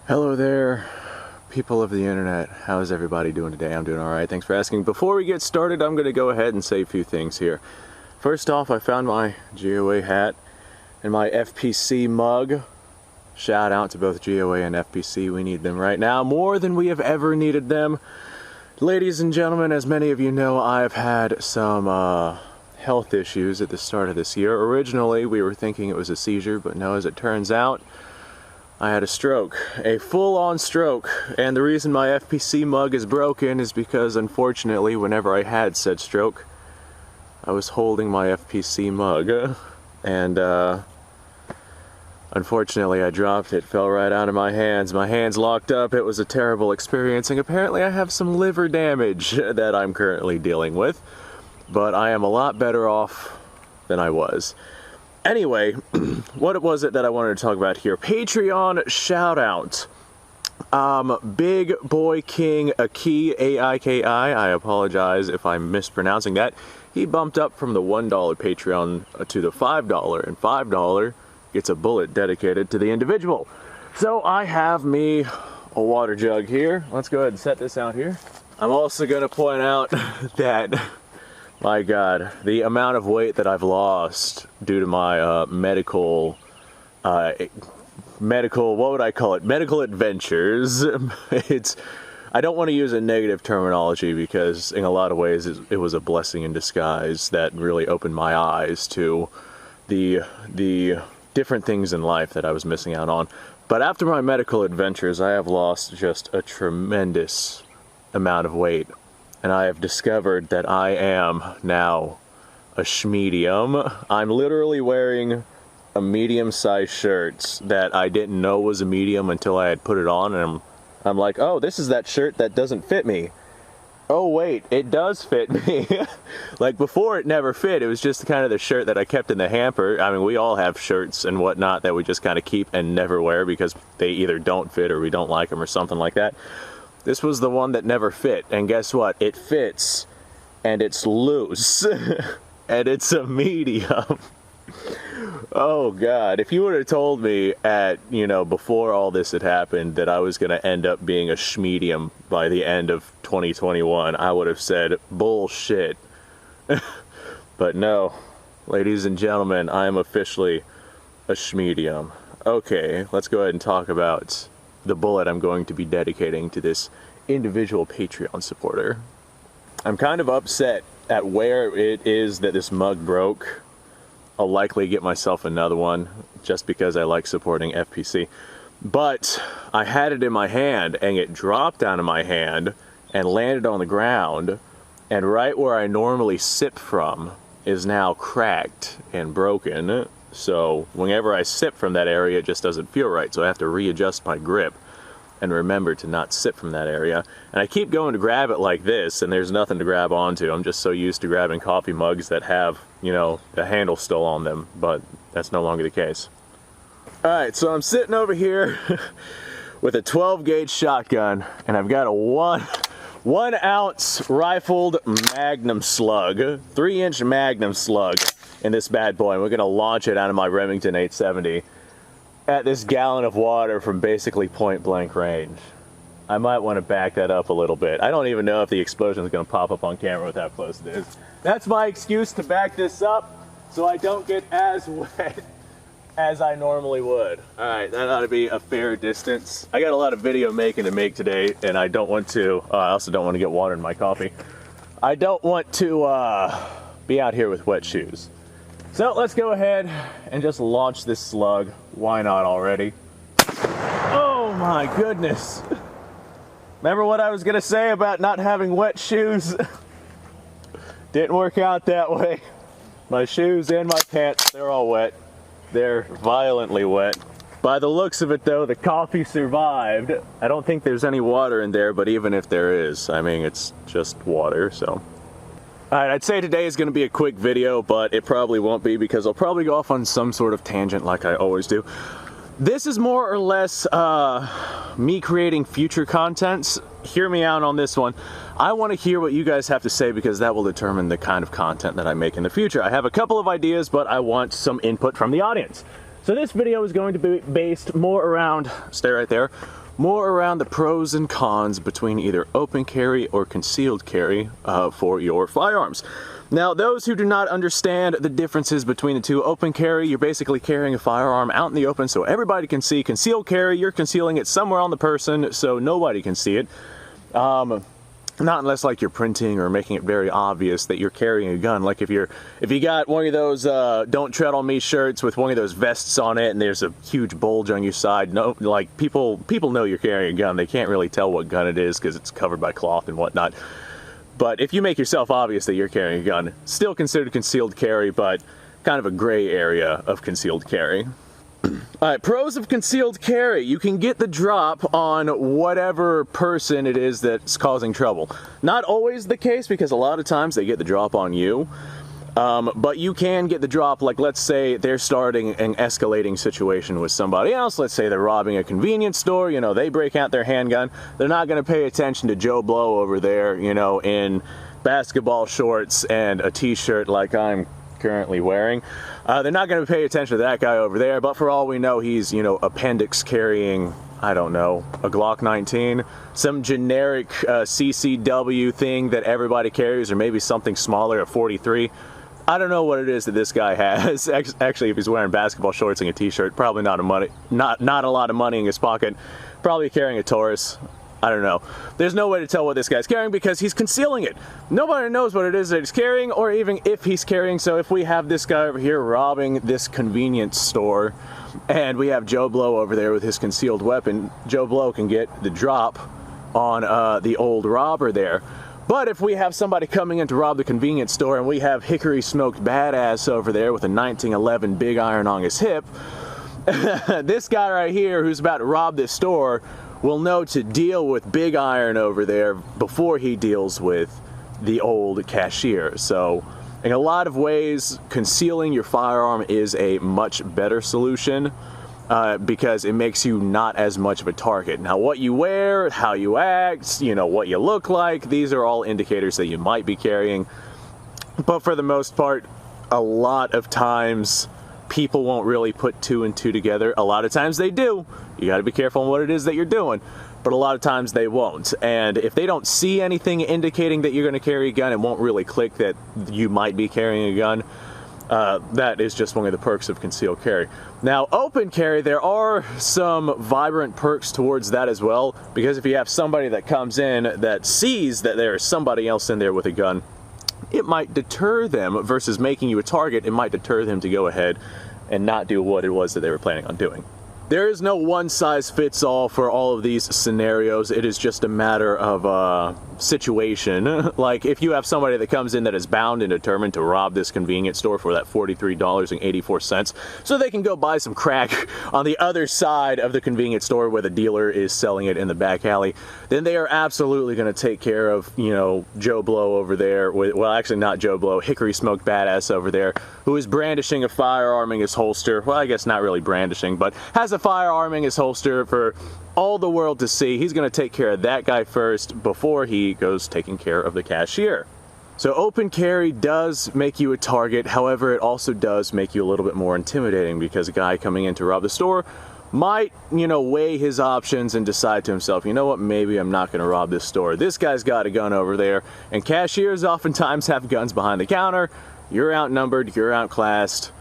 Hello there, people of the internet. How is everybody doing today? I'm doing alright, thanks for asking. Before we get started, I'm going to go ahead and say a few things here. First off, I found my GOA hat and my FPC mug. Shout out to both GOA and FPC, we need them right now more than we have ever needed them. Ladies and gentlemen, as many of you know, I've had some health issues at the start of this year. Originally, we were thinking it was a seizure, but no, as it turns out, I had a stroke, a full-on stroke, and the reason my FPC mug is broken is because, unfortunately, whenever I had said stroke, I was holding my FPC mug, and unfortunately I dropped it, fell right out of my hands locked up. It was a terrible experience, and apparently I have some liver damage that I'm currently dealing with, but I am a lot better off than I was. Anyway, what was it that I wanted to talk about here? Patreon shout out. Big Boy King Aki, A-I-K-I, I apologize if I'm mispronouncing that. He bumped up from the $1 Patreon to the $5, and $5 gets a bullet dedicated to the individual. So I have me a water jug here. Let's go ahead and set this out here. I'm also going to point out that, my God, the amount of weight that I've lost due to my medical, what would I call it? Medical adventures. I don't want to use a negative terminology because in a lot of ways it was a blessing in disguise that really opened my eyes to the different things in life that I was missing out on. But after my medical adventures, I have lost just a tremendous amount of weight. And I have discovered that I am now a schmedium. I'm literally wearing a medium-sized shirt that I didn't know was a medium until I had put it on, and I'm like, oh, this is that shirt that doesn't fit me. Oh wait, it does fit me. Like before it never fit, it was just kind of the shirt that I kept in the hamper. I mean, we all have shirts and whatnot that we just kind of keep and never wear because they either don't fit or we don't like them or something like that. This was the one that never fit, and guess what? It fits, and it's loose, and it's a medium. Oh God, if you would have told me before all this had happened that I was going to end up being a schmedium by the end of 2021, I would have said, bullshit. But no, ladies and gentlemen, I am officially a schmedium. Okay, let's go ahead and talk about the bullet I'm going to be dedicating to this individual Patreon supporter. I'm kind of upset at where it is that this mug broke. I'll likely get myself another one just because I like supporting FPC. But I had it in my hand and it dropped out of my hand and landed on the ground, and right where I normally sip from is now cracked and broken. So whenever I sip from that area, it just doesn't feel right. So I have to readjust my grip and remember to not sip from that area. And I keep going to grab it like this, and there's nothing to grab onto. I'm just so used to grabbing coffee mugs that have, the handle still on them, but that's no longer the case. Alright, so I'm sitting over here with a 12 gauge shotgun, and I've got a one ounce rifled Magnum slug, 3-inch Magnum slug in this bad boy, and we're gonna launch it out of my Remington 870 at this gallon of water from basically point blank range. I might want to back that up a little bit. I don't even know if the explosion is going to pop up on camera with how close it is. That's my excuse to back this up so I don't get as wet as I normally would. Alright, that ought to be a fair distance. I got a lot of video making to make today, and I don't want to, I also don't want to get water in my coffee. I don't want to be out here with wet shoes. So let's go ahead and just launch this slug. Why not already? Oh my goodness. Remember what I was going to say about not having wet shoes? Didn't work out that way. My shoes and my pants, they're all wet. They're violently wet. By the looks of it though, the coffee survived. I don't think there's any water in there, but even if there is, I mean, it's just water, so. Alright, I'd say today is going to be a quick video, but it probably won't be because I'll probably go off on some sort of tangent like I always do. This is more or less me creating future contents. Hear me out on this one. I want to hear what you guys have to say because that will determine the kind of content that I make in the future. I have a couple of ideas, but I want some input from the audience. So this video is going to be based more around, stay right there, more around the pros and cons between either open carry or concealed carry for your firearms. Now, those who do not understand the differences between the two, open carry, you're basically carrying a firearm out in the open so everybody can see. Concealed carry, you're concealing it somewhere on the person so nobody can see it. Not unless like you're printing or making it very obvious that you're carrying a gun. Like if you got one of those "Don't Tread on Me" shirts with one of those vests on it, and there's a huge bulge on your side. No, like people know you're carrying a gun. They can't really tell what gun it is because it's covered by cloth and whatnot. But if you make yourself obvious that you're carrying a gun, still considered concealed carry, but kind of a gray area of concealed carry. Alright, pros of concealed carry. You can get the drop on whatever person it is that's causing trouble. Not always the case, because a lot of times they get the drop on you. But you can get the drop, like let's say they're starting an escalating situation with somebody else. Let's say they're robbing a convenience store, you know, they break out their handgun. They're not going to pay attention to Joe Blow over there, you know, in basketball shorts and a t-shirt like I'm currently wearing. They're not going to pay attention to that guy over there, but for all we know, he's, you know, appendix carrying, I don't know, a Glock 19, some generic CCW thing that everybody carries, or maybe something smaller, a 43. I don't know what it is that this guy has. Actually, if he's wearing basketball shorts and a t-shirt, probably not a lot of money in his pocket. Probably carrying a Taurus. I don't know. There's no way to tell what this guy's carrying because he's concealing it. Nobody knows what it is that he's carrying, or even if he's carrying. So if we have this guy over here robbing this convenience store, and we have Joe Blow over there with his concealed weapon, Joe Blow can get the drop on the old robber there. But if we have somebody coming in to rob the convenience store, and we have Hickory Smoked Badass over there with a 1911 big iron on his hip, this guy right here who's about to rob this store will know to deal with Big Iron over there before he deals with the old cashier. So in a lot of ways, concealing your firearm is a much better solution because it makes you not as much of a target. Now, what you wear, how you act, you know, what you look like, these are all indicators that you might be carrying. But for the most part, a lot of times people won't really put two and two together. A lot of times they do. You got to be careful on what it is that you're doing, but a lot of times they won't. And if they don't see anything indicating that you're going to carry a gun, it won't really click that you might be carrying a gun. That is just one of the perks of concealed carry. Now, open carry, there are some vibrant perks towards that as well, because if you have somebody that comes in that sees that there is somebody else in there with a gun, it might deter them versus making you a target. It might deter them to go ahead and not do what it was that they were planning on doing. There is no one-size-fits-all for all of these scenarios. It is just a matter of situation. Like, if you have somebody that comes in that is bound and determined to rob this convenience store for that $43.84 so they can go buy some crack on the other side of the convenience store where the dealer is selling it in the back alley, then they are absolutely going to take care of, you know, Joe Blow over there. Well, actually not Joe Blow, Hickory Smoked Badass over there, who is brandishing a firearm in his holster. Well, I guess not really brandishing, but has a firearm in his holster for all the world to see. He's going to take care of that guy first before he goes taking care of the cashier. So open carry does make you a target. However, it also does make you a little bit more intimidating because a guy coming in to rob the store might, you know, weigh his options and decide to himself, you know what, maybe I'm not going to rob this store. This guy's got a gun over there, and cashiers oftentimes have guns behind the counter. You're outnumbered, you're outclassed.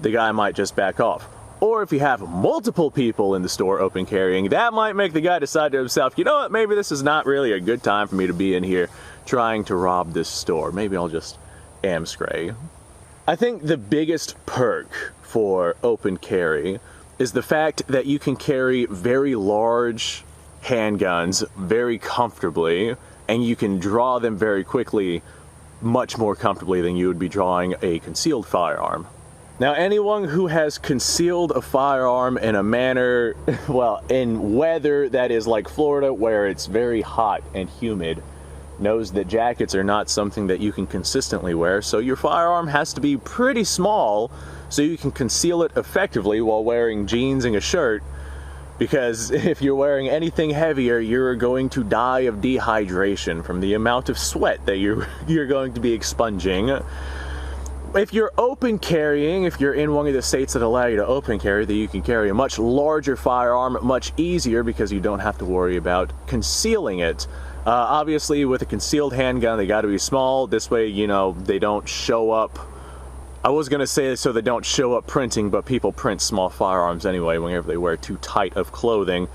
The guy might just back off. Or if you have multiple people in the store open carrying, that might make the guy decide to himself, you know what, maybe this is not really a good time for me to be in here trying to rob this store. Maybe I'll just amscray. I think the biggest perk for open carry is the fact that you can carry very large handguns very comfortably, and you can draw them very quickly, much more comfortably than you would be drawing a concealed firearm. Now, anyone who has concealed a firearm in a manner, well, in weather that is like Florida, where it's very hot and humid, knows that jackets are not something that you can consistently wear, so your firearm has to be pretty small so you can conceal it effectively while wearing jeans and a shirt, because if you're wearing anything heavier, you're going to die of dehydration from the amount of sweat that you're going to be expunging. If you're open carrying, if you're in one of the states that allow you to open carry, then you can carry a much larger firearm much easier because you don't have to worry about concealing it. Obviously, with a concealed handgun, they got to be small. This way, you know, they don't show up. I was going to say so they don't show up printing, but people print small firearms anyway whenever they wear too tight of clothing.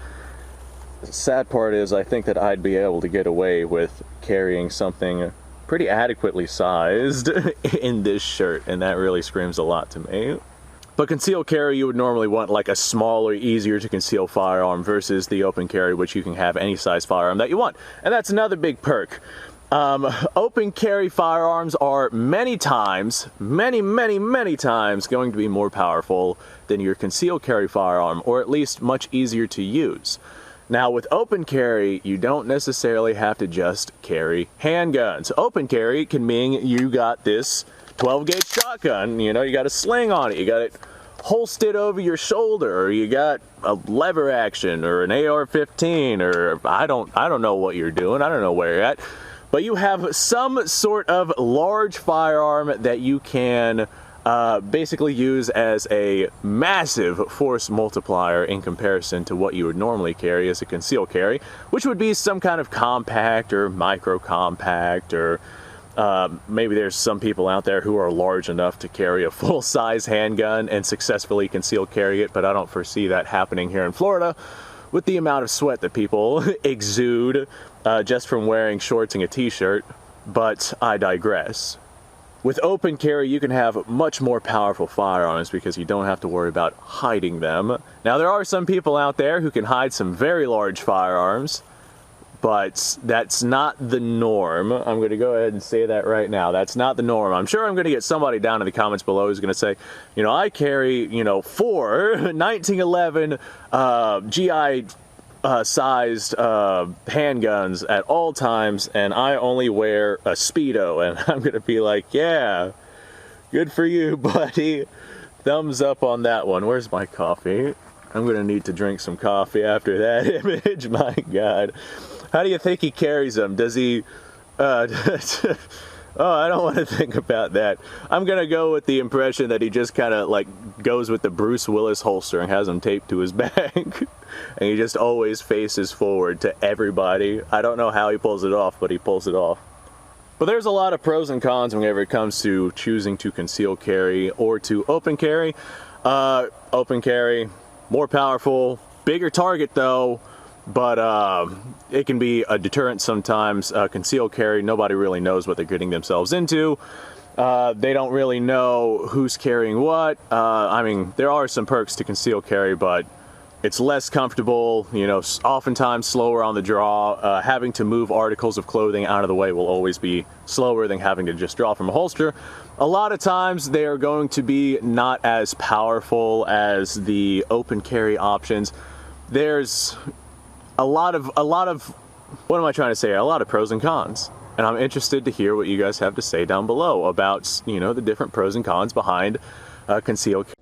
The sad part is I think that I'd be able to get away with carrying something pretty adequately sized in this shirt, and that really screams a lot to me. But concealed carry, you would normally want like a smaller, easier to conceal firearm versus the open carry, which you can have any size firearm that you want. And that's another big perk. Open carry firearms are many times going to be more powerful than your concealed carry firearm, or at least much easier to use. Now, with open carry, you don't necessarily have to just carry handguns. Open carry can mean you got this 12-gauge shotgun, you know, you got a sling on it, you got it holstered over your shoulder, or you got a lever action, or an AR-15, or I don't know what you're doing, I don't know where you're at. But you have some sort of large firearm that you can basically use as a massive force multiplier in comparison to what you would normally carry as a concealed carry, which would be some kind of compact or micro compact, or maybe there's some people out there who are large enough to carry a full-size handgun and successfully concealed carry it, but I don't foresee that happening here in Florida with the amount of sweat that people exude just from wearing shorts and a t-shirt, but I digress. With open carry, you can have much more powerful firearms because you don't have to worry about hiding them. Now, there are some people out there who can hide some very large firearms, but that's not the norm. I'm going to go ahead and say that right now. That's not the norm. I'm sure I'm going to get somebody down in the comments below who's going to say, you know, I carry, you know, 4 1911 GI sized handguns at all times, and I only wear a Speedo. And I'm going to be like, yeah, good for you, buddy. Thumbs up on that one. Where's my coffee? I'm going to need to drink some coffee after that image. My God. How do you think he carries them? Does he, oh, I don't want to think about that. I'm going to go with the impression that he just kind of like goes with the Bruce Willis holster and has them taped to his back. And he just always faces forward to everybody. I don't know how he pulls it off, but he pulls it off. But there's a lot of pros and cons whenever it comes to choosing to conceal carry or to open carry. Open carry, more powerful, bigger target though. But it can be a deterrent sometimes. Concealed carry, nobody really knows what they're getting themselves into. They don't really know who's carrying what. I mean, there are some perks to concealed carry, but it's less comfortable, you know, oftentimes slower on the draw. Having to move articles of clothing out of the way will always be slower than having to just draw from a holster. A lot of times they are going to be not as powerful as the open carry options. There's a lot of, what am I trying to say? A lot of pros and cons. And I'm interested to hear what you guys have to say down below about, you know, the different pros and cons behind concealed carry.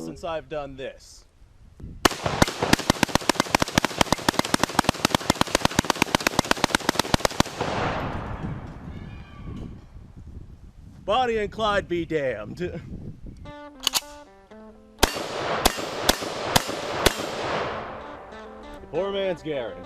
Since I've done this. Bonnie and Clyde be damned. Poor man's Garrett.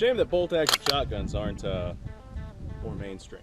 Shame that bolt action shotguns aren't more mainstream.